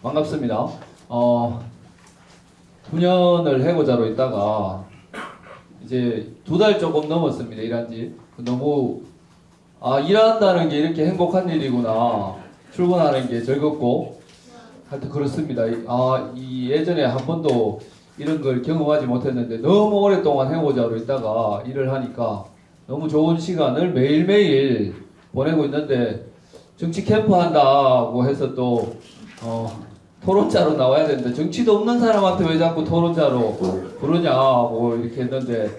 반갑습니다. 9년을 해고자로 있다가 이제 2달 조금 넘었습니다. 일한 지. 너무 일한다는 게 이렇게 행복한 일이구나. 출근하는 게 즐겁고 하여튼 그렇습니다. 이 예전에 한 번도 이런 걸 경험하지 못했는데 너무 오랫동안 해고자로 있다가 일을 하니까 너무 좋은 시간을 매일매일 보내고 있는데 정치 캠프 한다고 해서 또 토론자로 나와야 되는데 정치도 없는 사람한테 왜 자꾸 토론자로 부르냐고 이렇게 했는데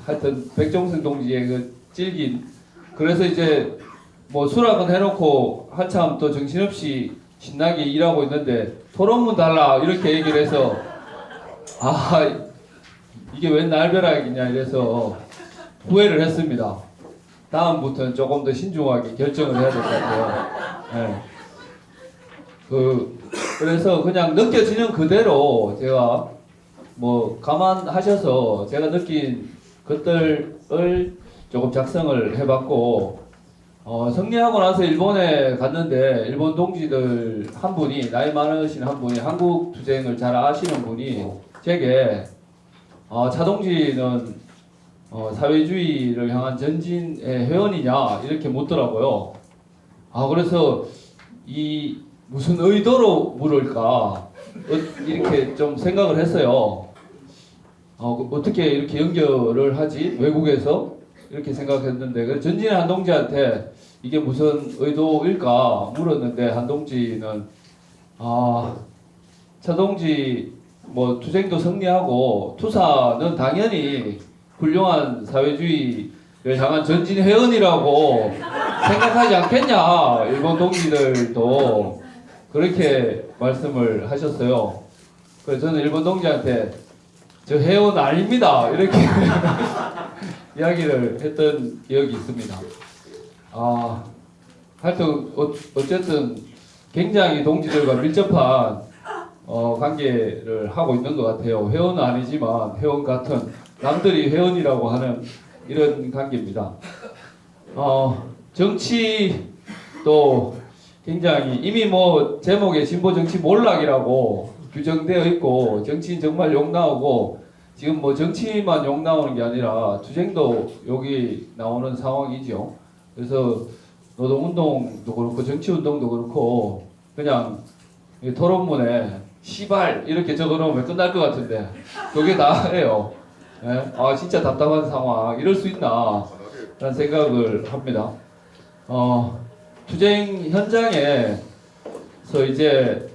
하여튼 백종승 동지의 그 질긴 그래서 이제 뭐 수락은 해놓고 한참 또 정신없이 신나게 일하고 있는데 토론문 달라 이렇게 얘기를 해서 이게 웬 날벼락이냐 이래서 후회를 했습니다. 다음부터는 조금 더 신중하게 결정을 해야 될 것 같아요. 네. 그래서 그냥 느껴지는 그대로 제가 뭐 감안하셔서 제가 느낀 것들을 조금 작성을 해봤고 승리하고 나서 일본에 갔는데 일본 동지들 한 분이 나이 많으신 한 분이 한국 투쟁을 잘 아시는 분이 제게 차동지는 사회주의를 향한 전진의 회원이냐 이렇게 묻더라고요. 그래서 이 무슨 의도로 물을까 이렇게 좀 생각을 했어요. 어떻게 이렇게 연결을 하지 외국에서 이렇게 생각했는데 그래서 전진의 한동지한테 이게 무슨 의도일까 물었는데 한동지는 차동지 뭐 투쟁도 승리하고 투사는 당연히 훌륭한 사회주의를 향한 전진 회원이라고 생각하지 않겠냐 일본 동지들도 그렇게 말씀을 하셨어요. 그래서 저는 일본 동지한테 저 회원 아닙니다 이렇게 이야기를 했던 기억이 있습니다. 하여튼 어쨌든 굉장히 동지들과 밀접한 관계를 하고 있는 것 같아요. 회원은 아니지만 회원 같은 남들이 회원이라고 하는 이런 관계입니다. 정치도 굉장히 이미 뭐 제목에 진보 정치 몰락이라고 규정되어 있고 정치인 정말 욕 나오고 지금 뭐 정치만 욕 나오는 게 아니라 투쟁도 여기 나오는 상황이죠. 그래서 노동운동도 그렇고 정치운동도 그렇고 그냥 토론문에 시발 이렇게 적어놓으면 끝날 것 같은데 그게 다예요. 네? 진짜 답답한 상황 이럴 수 있나 라는 생각을 합니다. 투쟁 현장에서 이제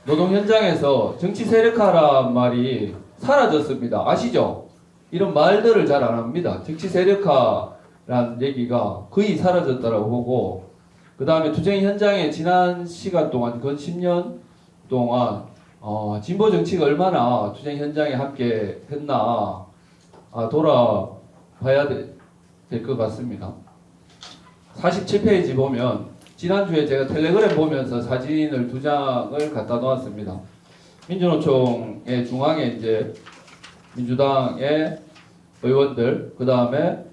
노동 현장에서 정치 세력화란 말이 사라졌습니다. 아시죠? 이런 말들을 잘 안 합니다. 정치 세력화란 얘기가 거의 사라졌다고 보고 그 다음에 투쟁 현장에 지난 시간 동안 근 10년 동안 진보 정치가 얼마나 투쟁 현장에 함께 했나 돌아봐야 될 것 같습니다. 47페이지 보면 지난주에 제가 텔레그램 보면서 사진을 2장을 갖다 놓았습니다. 민주노총의 중앙에 이제 민주당의 의원들 그 다음에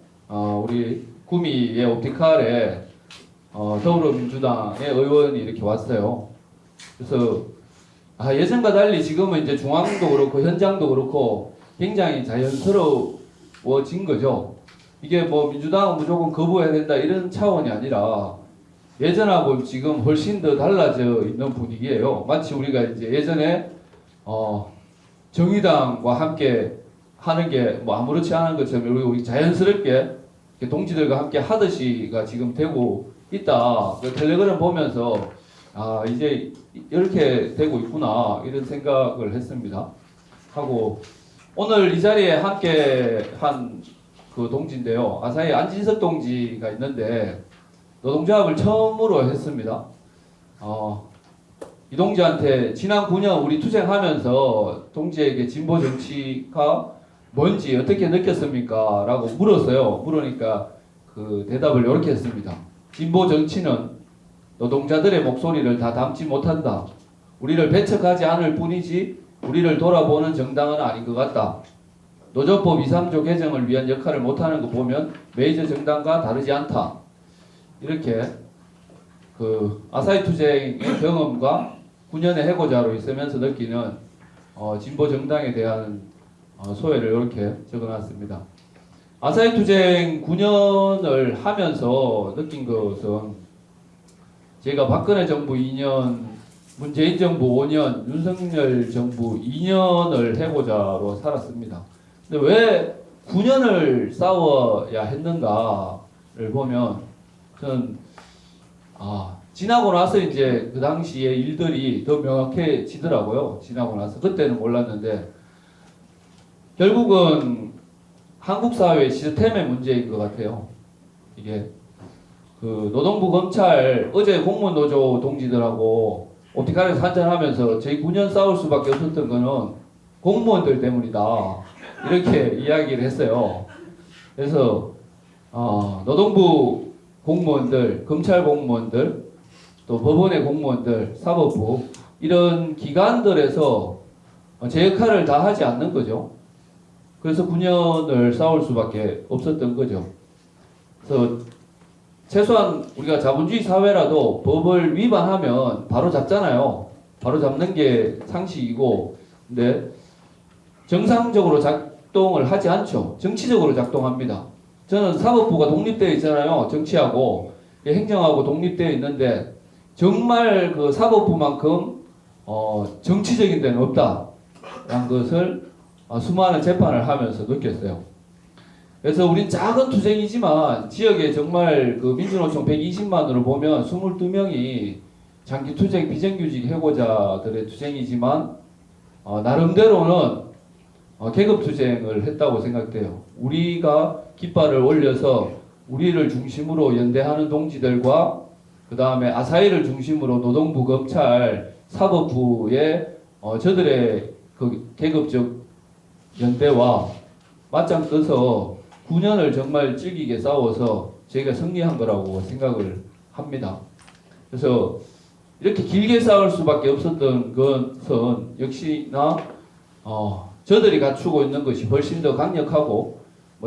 우리 구미의 옵티칼에 더불어민주당의 의원이 이렇게 왔어요. 그래서 예전과 달리 지금은 이제 중앙도 그렇고 현장도 그렇고 굉장히 자연스러워진 거죠. 이게 뭐 민주당은 무조건 거부해야 된다 이런 차원이 아니라 예전하고 지금 훨씬 더 달라져 있는 분위기예요. 마치 우리가 이제 예전에 정의당과 함께 하는 게 뭐 아무렇지 않은 것처럼 우리 자연스럽게 동지들과 함께 하듯이가 지금 되고 있다. 그 텔레그램 보면서 이제 이렇게 되고 있구나 이런 생각을 했습니다. 하고 오늘 이 자리에 함께 한 그 동지인데요. 아사히 안진석 동지가 있는데 노동조합을 처음으로 했습니다. 이 동지한테 지난 9년 우리 투쟁하면서 동지에게 진보 정치가 뭔지 어떻게 느꼈습니까? 라고 물었어요. 물으니까 그 대답을 이렇게 했습니다. 진보 정치는 노동자들의 목소리를 다 담지 못한다. 우리를 배척하지 않을 뿐이지 우리를 돌아보는 정당은 아닌 것 같다. 노조법 2, 3조 개정을 위한 역할을 못하는 거 보면 메이저 정당과 다르지 않다. 이렇게 그 아사히 투쟁의 경험과 9년의 해고자로 있으면서 느끼는 진보 정당에 대한 소회를 이렇게 적어놨습니다. 아사히 투쟁 9년을 하면서 느낀 것은 제가 박근혜 정부 2년, 문재인 정부 5년, 윤석열 정부 2년을 해고자로 살았습니다. 근데 왜 9년을 싸워야 했는가를 보면 저는 지나고 나서 이제 그 당시에 일들이 더 명확해지더라고요. 지나고 나서. 그때는 몰랐는데 결국은 한국 사회의 시스템의 문제인 것 같아요. 이게 그 노동부 검찰 어제 공무원 노조 동지들하고 옵티칼에서 한잔하면서 저희 9년 싸울 수밖에 없었던 거는 공무원들 때문이다. 이렇게 이야기를 했어요. 그래서 노동부 공무원들, 검찰 공무원들, 또 법원의 공무원들, 사법부 이런 기관들에서 제 역할을 다 하지 않는 거죠. 그래서 9년을 싸울 수밖에 없었던 거죠. 그래서 최소한 우리가 자본주의 사회라도 법을 위반하면 바로 잡잖아요. 바로 잡는 게 상식이고, 근데 정상적으로 작동을 하지 않죠. 정치적으로 작동합니다. 저는 사법부가 독립되어 있잖아요. 정치하고 행정하고 독립되어 있는데 정말 그 사법부만큼 정치적인 데는 없다라는 것을 수많은 재판을 하면서 느꼈어요. 그래서 우린 작은 투쟁이지만 지역에 정말 그 민주노총 120만으로 보면 22명이 장기 투쟁 비정규직 해고자들의 투쟁이지만 나름대로는 계급 투쟁을 했다고 생각돼요. 우리가 깃발을 올려서 우리를 중심으로 연대하는 동지들과 그 다음에 아사히를 중심으로 노동부, 검찰, 사법부의 저들의 그 계급적 연대와 맞짱 떠서 9년을 정말 질기게 싸워서 저희가 승리한 거라고 생각을 합니다. 그래서 이렇게 길게 싸울 수밖에 없었던 것은 역시나 저들이 갖추고 있는 것이 훨씬 더 강력하고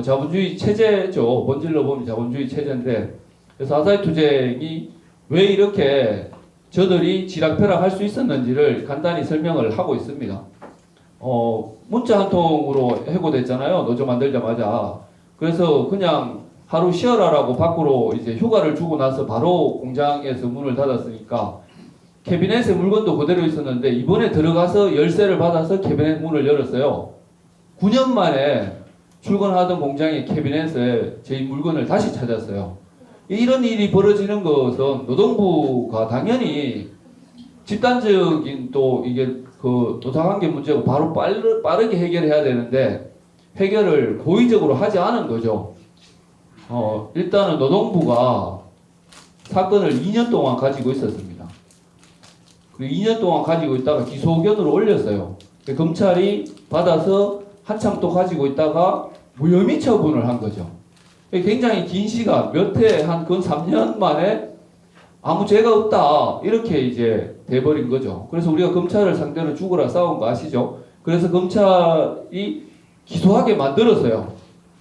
자본주의 체제죠. 본질로 보면 자본주의 체제인데, 그래서 아사히 투쟁이 왜 이렇게 저들이 지락펴락할 수 있었는지를 간단히 설명을 하고 있습니다. 문자 한 통으로 해고됐잖아요. 노조 만들자마자. 그래서 그냥 하루 쉬어라라고 밖으로 이제 휴가를 주고 나서 바로 공장에서 문을 닫았으니까 캐비넷에 물건도 그대로 있었는데 이번에 들어가서 열쇠를 받아서 캐비넷 문을 열었어요. 9년 만에 출근하던 공장의 캐비넷에 저희 물건을 다시 찾았어요. 이런 일이 벌어지는 것은 노동부가 당연히 집단적인 또 이게 그 노사관계 문제고 바로 빠르게 해결해야 되는데 해결을 고의적으로 하지 않은 거죠. 일단은 노동부가 사건을 2년 동안 가지고 있었습니다. 그리고 2년 동안 가지고 있다가 기소 의견으로 올렸어요. 검찰이 받아서 한참 또 가지고 있다가 무혐의 처분을 한 거죠. 굉장히 긴 시간, 몇 해, 그건 3년 만에 아무 죄가 없다. 이렇게 이제 돼버린 거죠. 그래서 우리가 검찰을 상대로 죽으라 싸운 거 아시죠? 그래서 검찰이 기소하게 만들었어요.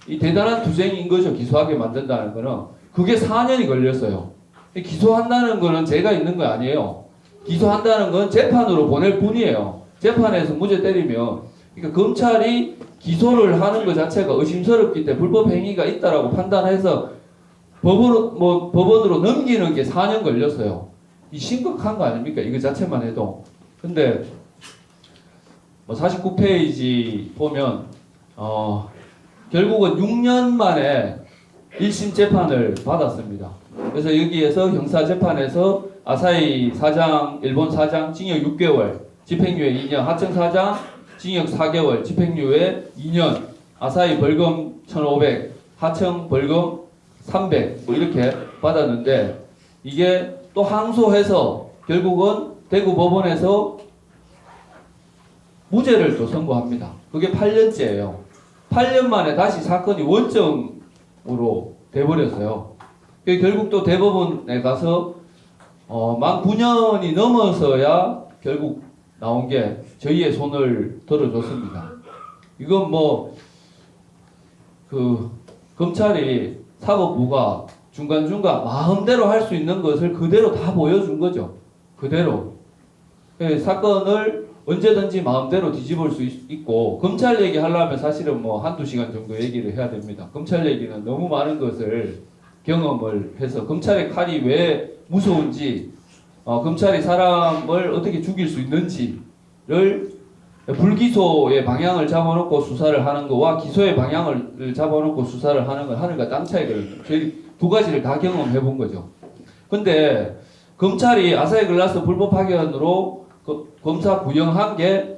이 대단한 투쟁인 거죠. 기소하게 만든다는 거는. 그게 4년이 걸렸어요. 기소한다는 거는 죄가 있는 거 아니에요. 기소한다는 건 재판으로 보낼 뿐이에요. 재판에서 무죄 때리면. 그러니까 검찰이 기소를 하는 것 자체가 의심스럽기 때문에 불법 행위가 있다라고 판단해서 법원으로 넘기는 게 4년 걸렸어요. 이 심각한 거 아닙니까? 이거 자체만 해도. 근데 49페이지 보면 결국은 6년 만에 1심 재판을 받았습니다. 그래서 여기에서 형사재판에서 아사히 사장, 일본 사장 징역 6개월, 집행유예 2년, 하청 사장 징역 4개월, 집행유예 2년, 아사히 벌금 1,500, 하청 벌금 300 이렇게 받았는데 이게 또 항소해서 결국은 대구 법원에서 무죄를 또 선고합니다. 그게 8년째예요. 8년 만에 다시 사건이 원점으로 돼버렸어요. 결국 또 대법원에 가서 만 9년이 넘어서야 결국 나온 게 저희의 손을 들어줬습니다. 이건 검찰이 사법부가 중간중간 마음대로 할 수 있는 것을 그대로 다 보여준 거죠. 그대로. 사건을 언제든지 마음대로 뒤집을 수 있고, 검찰 얘기하려면 사실은 뭐 한두 시간 정도 얘기를 해야 됩니다. 검찰 얘기는 너무 많은 것을 경험을 해서 검찰의 칼이 왜 무서운지, 검찰이 사람을 어떻게 죽일 수 있는지를 불기소의 방향을 잡아놓고 수사를 하는 거와 기소의 방향을 잡아놓고 수사를 하는 건 하늘과 땅 차이거든요. 저희 두 가지를 다 경험해 본 거죠. 근데 검찰이 아사히 글라스 불법 파견으로 검사 구형한 게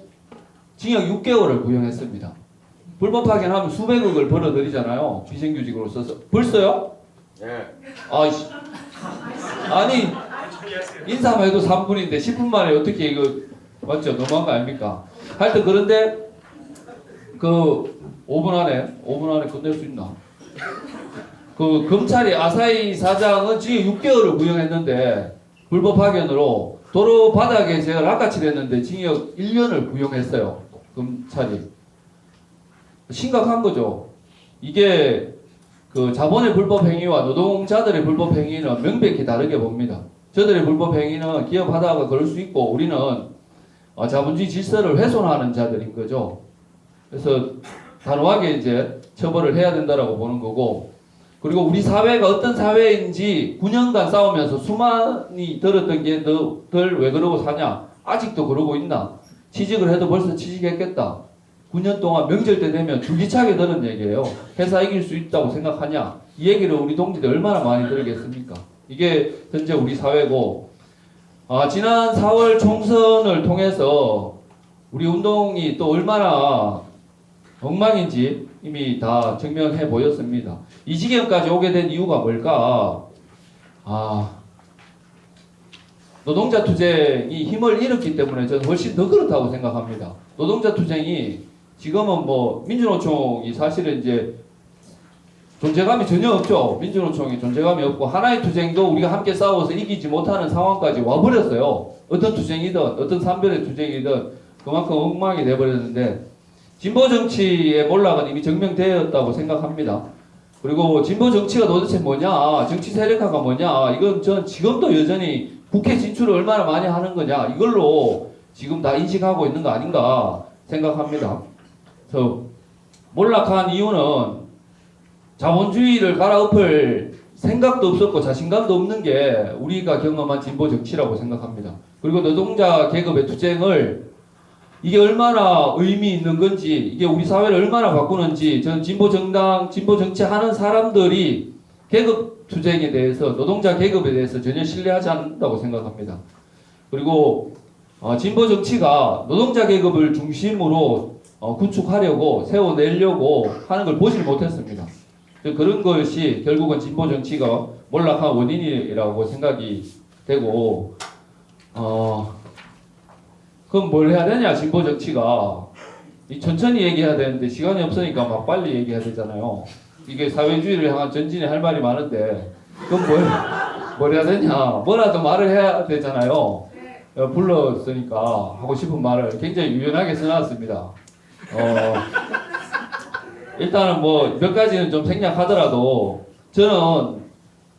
징역 6개월을 구형했습니다. 불법 파견하면 수백억을 벌어들이잖아요. 비정규직으로 써서. 벌써요? 네. 아이씨. 아니, 인사만 해도 3분인데 10분 만에 어떻게 이거, 맞죠? 너무한 거 아닙니까? 하여튼 그런데, 5분 안에 끝낼 수 있나? 검찰이 아사히 사장은 징역 6개월을 구형했는데, 불법 파견으로 도로 바닥에 제가 락카치를 했는데 징역 1년을 구형했어요. 검찰이. 심각한 거죠. 이게 자본의 불법 행위와 노동자들의 불법 행위는 명백히 다르게 봅니다. 저들의 불법 행위는 기업 하다가 그럴 수 있고 우리는 자본주의 질서를 훼손하는 자들인 거죠. 그래서 단호하게 이제 처벌을 해야 된다라고 보는 거고, 그리고 우리 사회가 어떤 사회인지 9년간 싸우면서 수많이 들었던 게 너들 왜 그러고 사냐? 아직도 그러고 있나? 취직을 해도 벌써 취직했겠다. 9년 동안 명절 때 되면 줄기차게 들은 얘기예요. 회사 이길 수 있다고 생각하냐? 이 얘기를 우리 동지들 얼마나 많이 들었겠습니까? 이게 현재 우리 사회고, 지난 4월 총선을 통해서 우리 운동이 또 얼마나 엉망인지 이미 다 증명해 보였습니다. 이 지경까지 오게 된 이유가 뭘까? 노동자 투쟁이 힘을 잃었기 때문에 저는 훨씬 더 그렇다고 생각합니다. 노동자 투쟁이 지금은 뭐 민주노총이 사실은 이제 존재감이 전혀 없죠. 민주노총이 존재감이 없고 하나의 투쟁도 우리가 함께 싸워서 이기지 못하는 상황까지 와버렸어요. 어떤 투쟁이든 어떤 산별의 투쟁이든 그만큼 엉망이 돼버렸는데, 진보 정치의 몰락은 이미 증명되었다고 생각합니다. 그리고 진보 정치가 도대체 뭐냐, 정치 세력화가 뭐냐, 이건 전 지금도 여전히 국회 진출을 얼마나 많이 하는 거냐, 이걸로 지금 다 인식하고 있는 거 아닌가 생각합니다. 그래서 몰락한 이유는 자본주의를 갈아엎을 생각도 없었고 자신감도 없는 게 우리가 경험한 진보 정치라고 생각합니다. 그리고 노동자 계급의 투쟁을 이게 얼마나 의미 있는 건지, 이게 우리 사회를 얼마나 바꾸는지, 저는 진보 정당, 진보 정치 하는 사람들이 계급 투쟁에 대해서, 노동자 계급에 대해서 전혀 신뢰하지 않는다고 생각합니다. 그리고 진보 정치가 노동자 계급을 중심으로 구축하려고 세워내려고 하는 걸 보질 못했습니다. 그런 것이 결국은 진보 정치가 몰락한 원인이라고 생각이 되고, 그럼 뭘 해야 되냐, 진보 정치가. 천천히 얘기해야 되는데 시간이 없으니까 막 빨리 얘기해야 되잖아요. 이게 사회주의를 향한 전진에 할 말이 많은데, 그럼 뭘 해야 되냐. 뭐라도 말을 해야 되잖아요. 불렀으니까 하고 싶은 말을 굉장히 유연하게 써놨습니다. 일단은 뭐 몇 가지는 좀 생략하더라도, 저는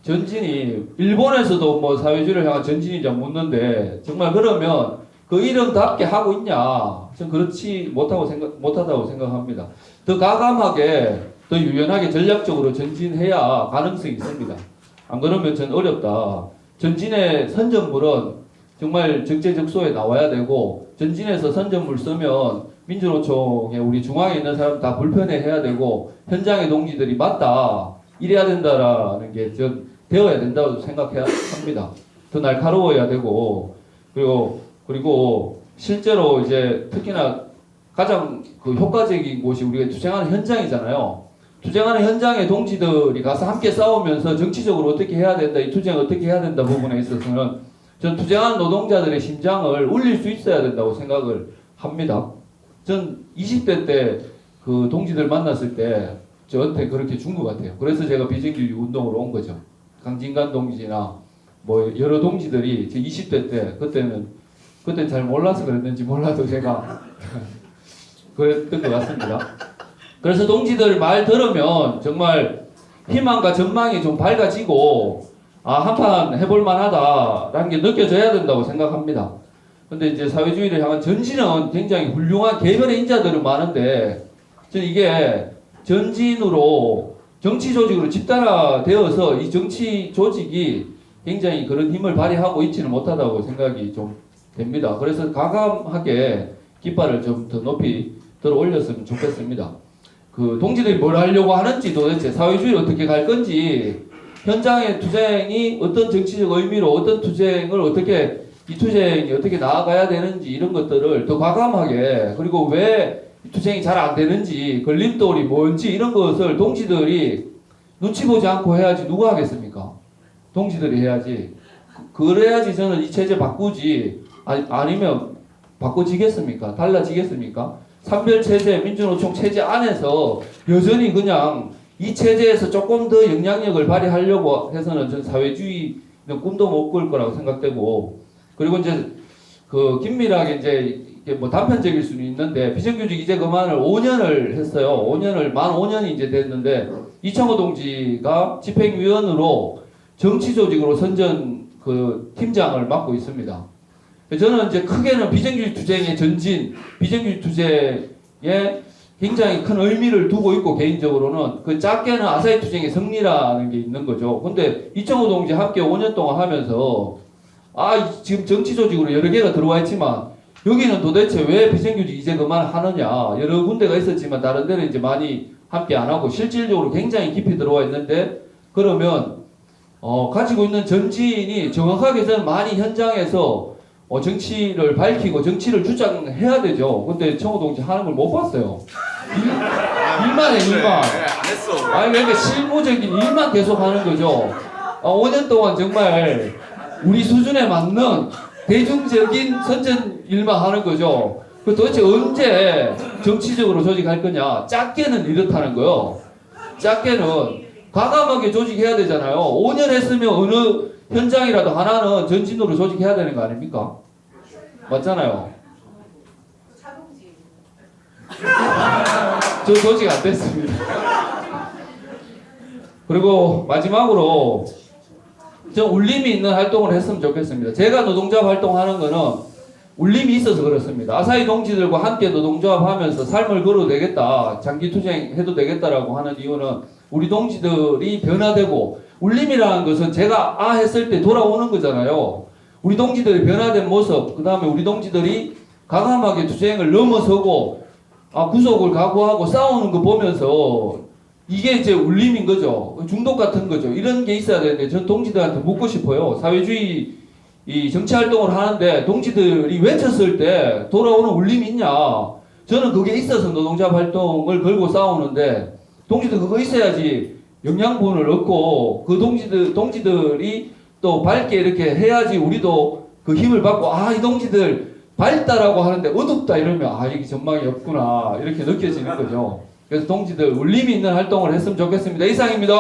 전진이, 일본에서도 뭐 사회주의를 향한 전진이자 묻는데, 정말 그러면 그 이름답게 하고 있냐? 전 그렇지 못하다고 생각합니다. 더 과감하게, 더 유연하게 전략적으로 전진해야 가능성이 있습니다. 안 그러면 전 어렵다. 전진의 선전물은 정말 적재적소에 나와야 되고, 전진에서 선전물 쓰면 민주노총에 우리 중앙에 있는 사람 다 불편해해야 되고, 현장의 동지들이 맞다, 이래야 된다라는 게 전 되어야 된다고 생각합니다. 더 날카로워야 되고, 그리고 실제로 이제 특히나 가장 효과적인 곳이 우리가 투쟁하는 현장이잖아요. 투쟁하는 현장의 동지들이 가서 함께 싸우면서 정치적으로 어떻게 해야 된다, 이 투쟁 어떻게 해야 된다 부분에 있어서는 전 투쟁하는 노동자들의 심장을 울릴 수 있어야 된다고 생각을 합니다. 전 20대 때 그 동지들 만났을 때 저한테 그렇게 준 것 같아요. 그래서 제가 비정규직 운동으로 온 거죠. 강진관 동지나 뭐 여러 동지들이 제 20대 때, 그때 잘 몰라서 그랬는지 몰라도 제가 그랬던 것 같습니다. 그래서 동지들 말 들으면 정말 희망과 전망이 좀 밝아지고, 한판 해볼 만하다라는 게 느껴져야 된다고 생각합니다. 근데 이제 사회주의를 향한 전진은 굉장히 훌륭한 개변의 인자들은 많은데, 저는 이게 전진으로 정치 조직으로 집단화되어서 이 정치 조직이 굉장히 그런 힘을 발휘하고 있지는 못하다고 생각이 좀 됩니다. 그래서 과감하게 깃발을 좀 더 높이 들어 올렸으면 좋겠습니다. 그 동지들이 뭘 하려고 하는지 도대체 사회주의를 어떻게 갈 건지 현장의 투쟁이 어떤 정치적 의미로 어떤 투쟁을 어떻게 이 투쟁이 어떻게 나아가야 되는지 이런 것들을 더 과감하게 그리고 왜 투쟁이 잘 안 되는지 걸림돌이 뭔지 이런 것을 동지들이 눈치 보지 않고 해야지 누가 하겠습니까? 동지들이 해야지. 그래야지 저는 이 체제 바꾸지 아니면 바꿔지겠습니까? 달라지겠습니까? 산별체제, 민주노총 체제 안에서 여전히 그냥 이 체제에서 조금 더 영향력을 발휘하려고 해서는 전 사회주의는 꿈도 못 꿀 거라고 생각되고 그리고 이제 그 긴밀하게 이제 이게 뭐 단편적일 수는 있는데 비정규직 이제 그만을 5년을 했어요. 5년을 만 5년이 이제 됐는데 이창호 동지가 집행위원으로 정치조직으로 선전 그 팀장을 맡고 있습니다. 저는 이제 크게는 비정규직 투쟁의 전진, 비정규직 투쟁에 굉장히 큰 의미를 두고 있고 개인적으로는 그 작게는 아사히 투쟁의 승리라는 게 있는 거죠. 근데 이창호 동지 함께 5년 동안 하면서 지금 정치 조직으로 여러 개가 들어와 있지만 여기는 도대체 왜 비정규직 이제 그만 하느냐 여러 군데가 있었지만 다른 데는 이제 많이 함께 안 하고 실질적으로 굉장히 깊이 들어와 있는데 그러면 가지고 있는 전진이 정확하게 저는 많이 현장에서 정치를 밝히고 정치를 주장해야 되죠. 근데 청호 동지 하는 걸 못 봤어요. 일만 해, 일만. 안 했어. 아니, 그러니까 실무적인 일만 계속 하는 거죠. 5년 동안 정말 우리 수준에 맞는 대중적인 선전 일만 하는 거죠. 그 도대체 언제 정치적으로 조직할 거냐? 작게는 이렇다는 거요. 작게는 과감하게 조직해야 되잖아요. 5년 했으면 어느 현장이라도 하나는 전진으로 조직해야 되는 거 아닙니까? 맞잖아요. 차동지. 저 조직 안 됐습니다. 그리고 마지막으로 좀 울림이 있는 활동을 했으면 좋겠습니다. 제가 노동조합 활동하는 거는 울림이 있어서 그렇습니다. 아사히 동지들과 함께 노동조합 하면서 삶을 걸어도 되겠다, 장기 투쟁해도 되겠다라고 하는 이유는 우리 동지들이 변화되고 울림이라는 것은 제가 했을 때 돌아오는 거잖아요. 우리 동지들이 변화된 모습, 그 다음에 우리 동지들이 과감하게 투쟁을 넘어서고 구속을 각오하고 싸우는 거 보면서 이게 이제 울림인 거죠. 중독 같은 거죠. 이런 게 있어야 되는데 전 동지들한테 묻고 싶어요. 사회주의 이 정치 활동을 하는데 동지들이 외쳤을 때 돌아오는 울림이 있냐? 저는 그게 있어서 노동조합 활동을 걸고 싸우는데 동지들 그거 있어야지 영양분을 얻고 그 동지들이 또 밝게 이렇게 해야지 우리도 그 힘을 받고 이 동지들 밝다라고 하는데 어둡다 이러면 이게 전망이 없구나 이렇게 느껴지는 거죠. 그래서 동지들 울림이 있는 활동을 했으면 좋겠습니다. 이상입니다.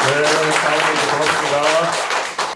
네, 사장님 고맙습니다.